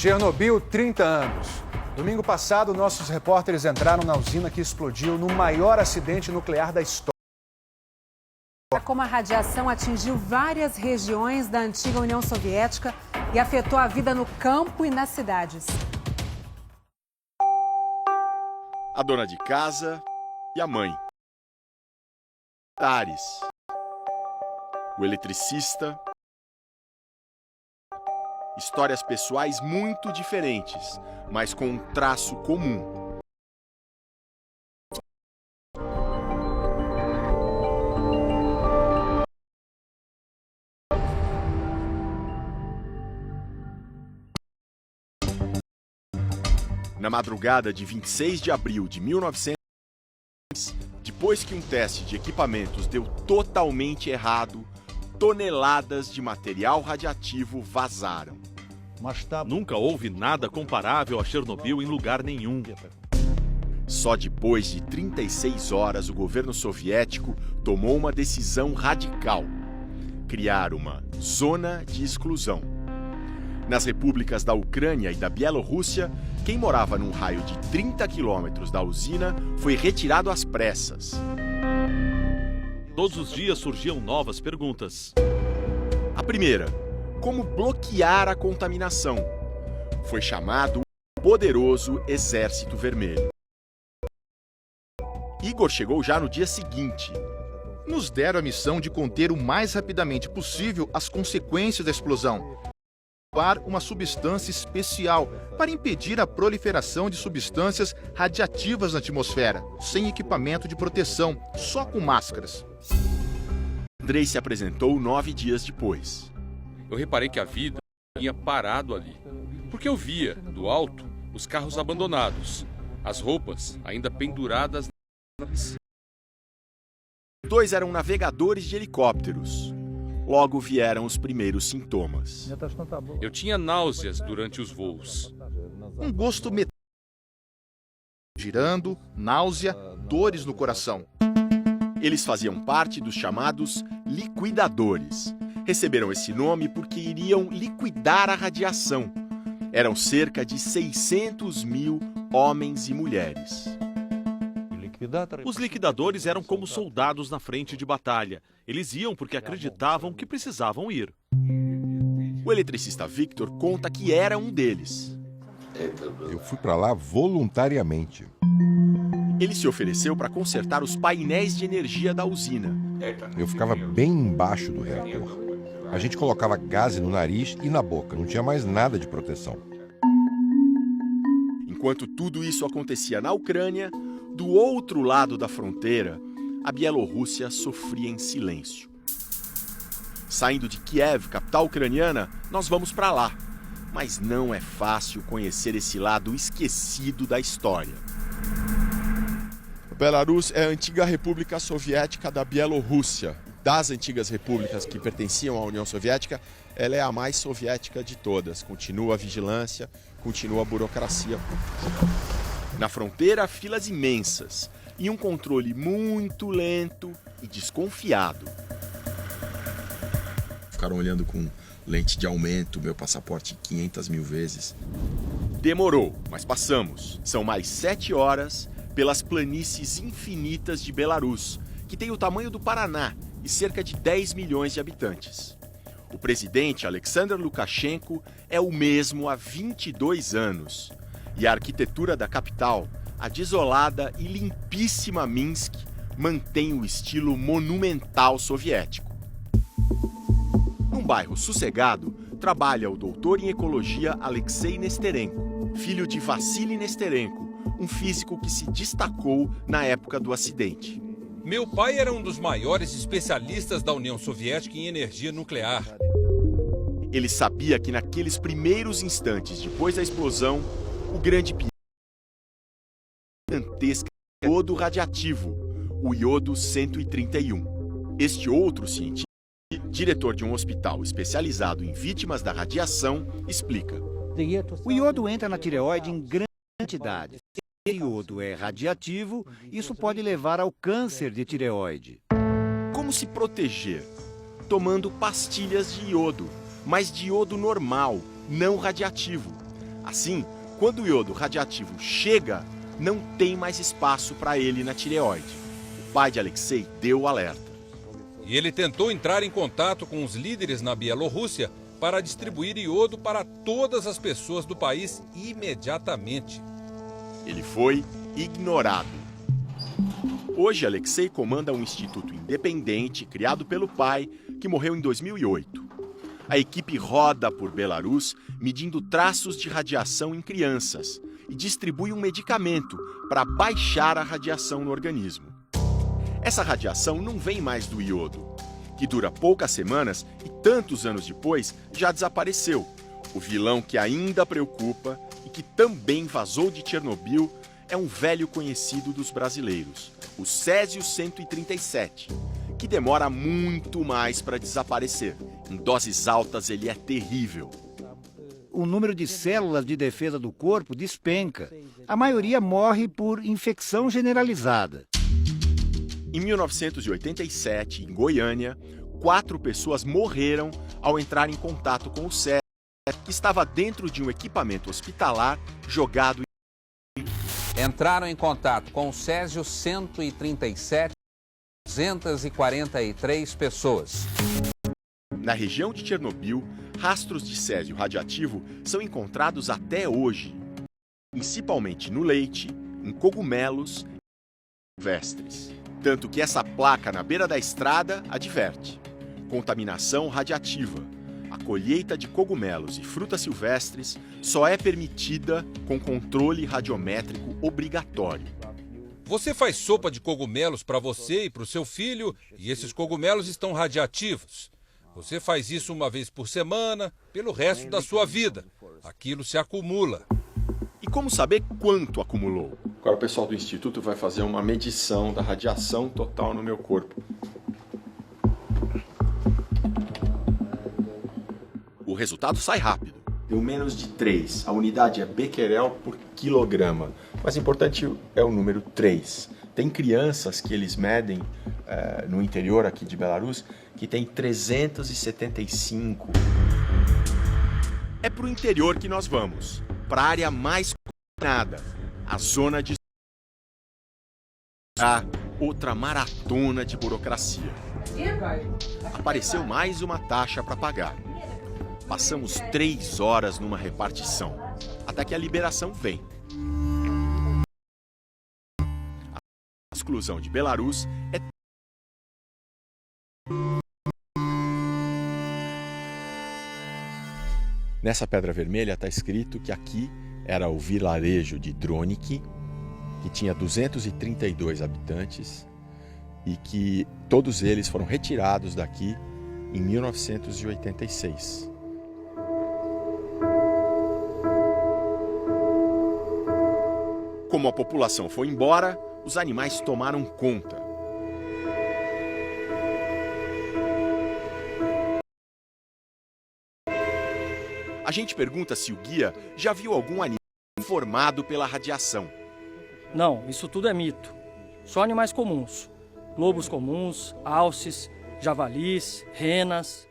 Chernobyl, 30 anos. Domingo passado, nossos repórteres entraram na usina que explodiu no maior acidente nuclear da história. Como a radiação atingiu várias regiões da antiga União Soviética e afetou a vida no campo e nas cidades. A dona de casa e a mãe. Tares. O eletricista. Histórias pessoais muito diferentes, mas com um traço comum. Na madrugada de 26 de abril de 1900, depois que um teste de equipamentos deu totalmente errado, toneladas de material radioativo vazaram. Nunca houve nada comparável a Chernobyl em lugar nenhum. Só depois de 36 horas o governo soviético tomou uma decisão radical: criar uma zona de exclusão. Nas repúblicas da Ucrânia e da Bielorrússia, quem morava num raio de 30 quilômetros da usina foi retirado às pressas. Todos os dias surgiam novas perguntas. A primeira: como bloquear a contaminação? Foi chamado o poderoso Exército Vermelho. Igor chegou já no dia seguinte. Nos deram a missão de conter o mais rapidamente possível as consequências da explosão. Uma substância especial para impedir a proliferação de substâncias radiativas na atmosfera, sem equipamento de proteção, só com máscaras. Andrei se apresentou 9 dias depois. Eu reparei que a vida tinha parado ali, porque eu via, do alto, os carros abandonados, as roupas ainda penduradas nas... Os dois eram navegadores de helicópteros. Logo vieram os primeiros sintomas. Eu tinha náuseas durante os voos. Um gosto metálico, girando, náusea, dores no coração. Eles faziam parte dos chamados liquidadores. Receberam esse nome porque iriam liquidar a radiação. Eram cerca de 600 mil homens e mulheres. Os liquidadores eram como soldados na frente de batalha. Eles iam porque acreditavam que precisavam ir. O eletricista Victor conta que era um deles. Eu fui para lá voluntariamente. Ele se ofereceu para consertar os painéis de energia da usina. Eu ficava bem embaixo do reator. A gente colocava gás no nariz e na boca. Não tinha mais nada de proteção. Enquanto tudo isso acontecia na Ucrânia, do outro lado da fronteira, a Bielorrússia sofria em silêncio. Saindo de Kiev, capital ucraniana, nós vamos para lá. Mas não é fácil conhecer esse lado esquecido da história. Belarus é a antiga república soviética da Bielorrússia. Das antigas repúblicas que pertenciam à União Soviética, ela é a mais soviética de todas. Continua a vigilância, continua a burocracia. Na fronteira, filas imensas e um controle muito lento e desconfiado. Ficaram olhando com lente de aumento meu passaporte 500 mil vezes. Demorou, mas passamos. São mais 7 horas pelas planícies infinitas de Belarus, que tem o tamanho do Paraná e cerca de 10 milhões de habitantes. O presidente Alexander Lukashenko é o mesmo há 22 anos. E a arquitetura da capital, a desolada e limpíssima Minsk, mantém o estilo monumental soviético. Num bairro sossegado, trabalha o doutor em ecologia Alexei Nesterenko, filho de Vassily Nesterenko, um físico que se destacou na época do acidente. Meu pai era um dos maiores especialistas da União Soviética em energia nuclear. Ele sabia que naqueles primeiros instantes depois da explosão, o grande perigo gigantesco iodo radioativo, o iodo 131. Este outro cientista, diretor de um hospital especializado em vítimas da radiação, explica. O iodo entra na tireoide em grande quantidade. Se o iodo é radiativo, isso pode levar ao câncer de tireoide. Como se proteger? Tomando pastilhas de iodo, mas de iodo normal, não radiativo. Assim, quando o iodo radiativo chega, não tem mais espaço para ele na tireoide. O pai de Alexei deu o alerta. E ele tentou entrar em contato com os líderes na Bielorrússia para distribuir iodo para todas as pessoas do país imediatamente. Ele foi ignorado. Hoje, Alexei comanda um instituto independente criado pelo pai, que morreu em 2008. A equipe roda por Belarus medindo traços de radiação em crianças e distribui um medicamento para baixar a radiação no organismo. Essa radiação não vem mais do iodo, que dura poucas semanas e tantos anos depois já desapareceu. O vilão que ainda preocupa e que também vazou de Chernobyl é um velho conhecido dos brasileiros, o Césio-137, que demora muito mais para desaparecer. Em doses altas ele é terrível. O número de células de defesa do corpo despenca. A maioria morre por infecção generalizada. Em 1987, em Goiânia, 4 pessoas morreram ao entrar em contato com o Césio, que estava dentro de um equipamento hospitalar jogado. Entraram em contato com o Césio-137, 243 pessoas. Na região de Chernobyl, rastros de césio radioativo são encontrados até hoje, principalmente no leite, em cogumelos e silvestres. Tanto que essa placa na beira da estrada adverte: contaminação radiativa. A colheita de cogumelos e frutas silvestres só é permitida com controle radiométrico obrigatório. Você faz sopa de cogumelos para você e para o seu filho, e esses cogumelos estão radiativos. Você faz isso uma vez por semana, pelo resto da sua vida. Aquilo se acumula. E como saber quanto acumulou? Agora o pessoal do Instituto vai fazer uma medição da radiação total no meu corpo. O resultado sai rápido. Deu menos de 3. A unidade é becquerel por quilograma. Mas importante é o número 3. Tem crianças que eles medem no interior aqui de Belarus que tem 375. É para o interior que nós vamos, para a área mais contaminada, a zona de... outra maratona de burocracia. Apareceu mais uma taxa para pagar. Passamos 3 horas numa repartição, até que a liberação vem. A exclusão de Belarus é... Nessa pedra vermelha está escrito que aqui era o vilarejo de Dronik, que tinha 232 habitantes e que todos eles foram retirados daqui em 1986. Como a população foi embora, os animais tomaram conta. A gente pergunta se o guia já viu algum animal formado pela radiação. Não, isso tudo é mito. Só animais comuns. Lobos comuns, alces, javalis, renas.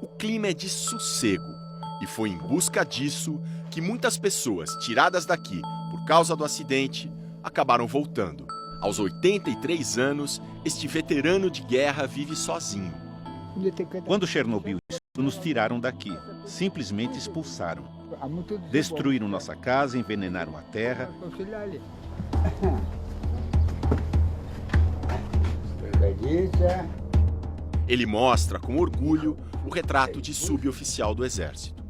O clima é de sossego e foi em busca disso que muitas pessoas tiradas daqui por causa do acidente acabaram voltando. Aos 83 anos, este veterano de guerra vive sozinho. Quando Chernobyl, nos tiraram daqui, simplesmente expulsaram. Destruíram nossa casa, envenenaram a terra. Ele mostra com orgulho o retrato de suboficial do exército.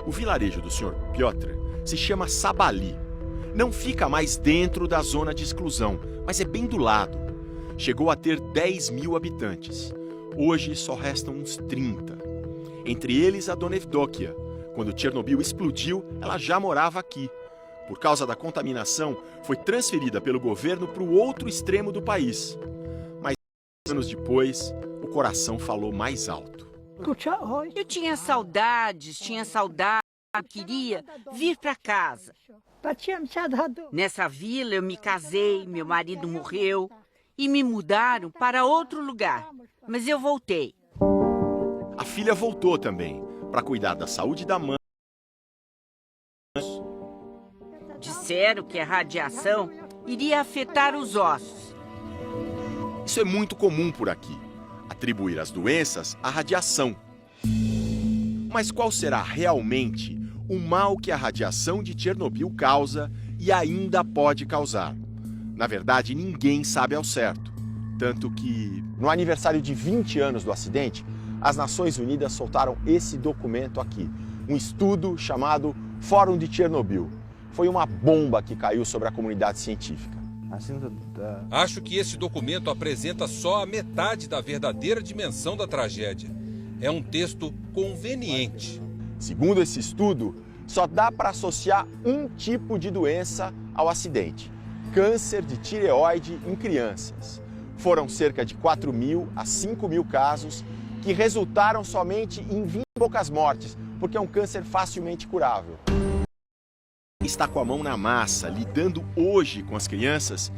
O vilarejo do Sr. Piotr se chama Sabali. Não fica mais dentro da zona de exclusão, mas é bem do lado. Chegou a ter 10 mil habitantes. Hoje só restam uns 30. Entre eles a Dona Evdokia. Quando Chernobyl explodiu, ela já morava aqui. Por causa da contaminação, foi transferida pelo governo para o outro extremo do país. Mas anos depois, o coração falou mais alto. Eu tinha saudades, queria vir para casa. Nessa vila eu me casei, meu marido morreu e me mudaram para outro lugar, mas eu voltei. A filha voltou também, para cuidar da saúde da mãe. Disseram que a radiação iria afetar os ossos. Isso é muito comum por aqui, atribuir as doenças à radiação. Mas qual será realmente o mal que a radiação de Chernobyl causa e ainda pode causar? Na verdade, ninguém sabe ao certo. Tanto que, no aniversário de 20 anos do acidente, as Nações Unidas soltaram esse documento aqui, um estudo chamado Fórum de Chernobyl. Foi uma bomba que caiu sobre a comunidade científica. Acho que esse documento apresenta só a metade da verdadeira dimensão da tragédia. É um texto conveniente. Segundo esse estudo, só dá para associar um tipo de doença ao acidente: câncer de tireoide em crianças. Foram cerca de 4.000 a 5.000 casos que resultaram somente em 20 e poucas mortes, porque é um câncer facilmente curável. Está com a mão na massa, lidando hoje com as crianças,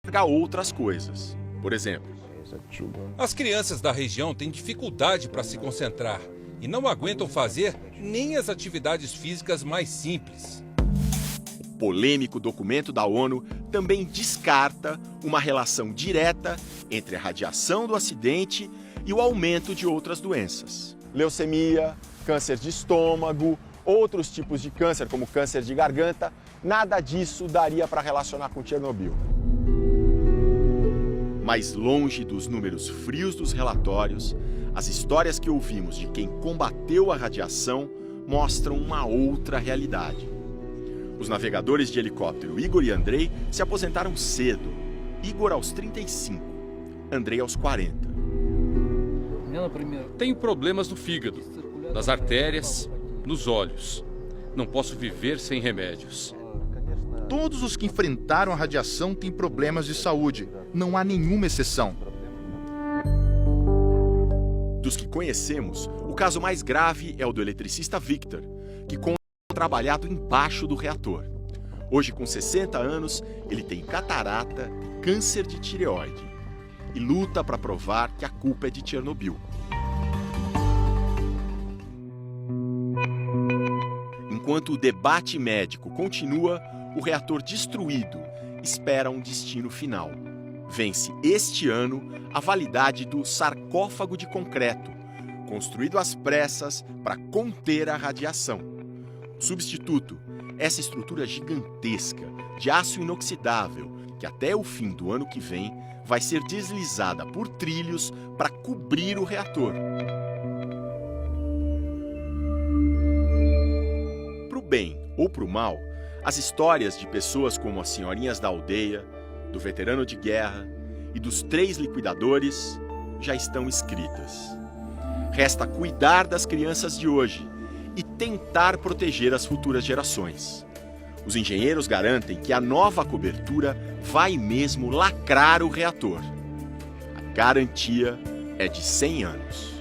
para outras coisas. Por exemplo, as crianças da região têm dificuldade para se concentrar e não aguentam fazer nem as atividades físicas mais simples. O polêmico documento da ONU também descarta uma relação direta entre a radiação do acidente e o aumento de outras doenças. Leucemia, câncer de estômago, outros tipos de câncer, como câncer de garganta, nada disso daria para relacionar com Chernobyl. Mas longe dos números frios dos relatórios, as histórias que ouvimos de quem combateu a radiação mostram uma outra realidade. Os navegadores de helicóptero Igor e Andrei se aposentaram cedo. Igor aos 35, Andrei aos 40. Tenho problemas no fígado, nas artérias, nos olhos. Não posso viver sem remédios. Todos os que enfrentaram a radiação têm problemas de saúde. Não há nenhuma exceção. Dos que conhecemos, o caso mais grave é o do eletricista Victor, que conta ter trabalhado embaixo do reator. Hoje, com 60 anos, ele tem catarata, câncer de tireoide e luta para provar que a culpa é de Chernobyl. Enquanto o debate médico continua, o reator destruído espera um destino final. Vence este ano a validade do sarcófago de concreto, construído às pressas para conter a radiação. O substituto, essa estrutura gigantesca de aço inoxidável, que até o fim do ano que vem vai ser deslizada por trilhos para cobrir o reator. Pro bem ou pro mal, as histórias de pessoas como as senhorinhas da aldeia, do veterano de guerra e dos 3 liquidadores já estão escritas. Resta cuidar das crianças de hoje e tentar proteger as futuras gerações. Os engenheiros garantem que a nova cobertura vai mesmo lacrar o reator. A garantia é de 100 anos.